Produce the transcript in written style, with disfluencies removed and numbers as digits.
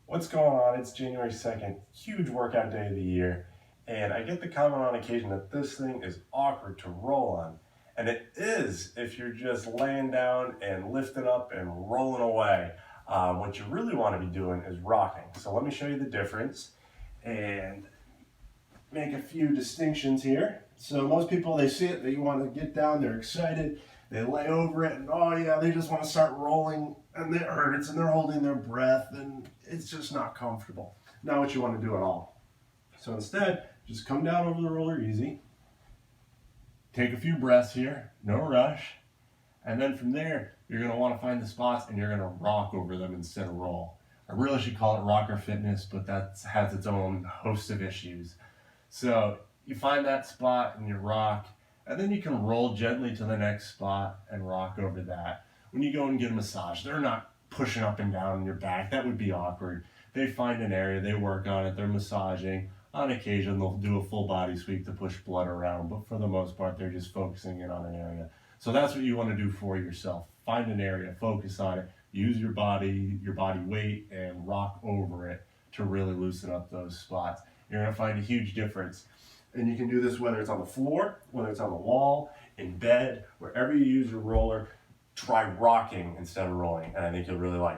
What's going on? It's January 2nd, huge workout day of the year, and I get the comment on occasion that this thing is awkward to roll on. And it is if you're just laying down and lifting up and rolling away. What you really want to be doing is rocking. So let me show you the difference and make a few distinctions here. So most people, they see it, they want to get down, they're excited, they lay over it, and oh yeah, they just want to start rolling, and it hurts, and they're holding their breath, and it's just not comfortable. Not what you want to do at all. So instead, just come down over the roller easy, take a few breaths here, no rush, and then from there, you're going to want to find the spots and you're going to rock over them instead of roll. I really should call it rocker fitness, but that has its own host of issues. So you find that spot and you rock, and then you can roll gently to the next spot and rock over that. When you go and get a massage, they're not pushing up and down on your back. That would be awkward. They find an area, they work on it, they're massaging. On occasion, they'll do a full body sweep to push blood around, but for the most part, they're just focusing in on an area. So that's what you want to do for yourself. Find an area, focus on it, use your body weight, and rock over it to really loosen up those spots. You're going to find a huge difference. And you can do this whether it's on the floor, whether it's on the wall, in bed, wherever you use your roller. Try rocking instead of rolling, and I think you'll really like it.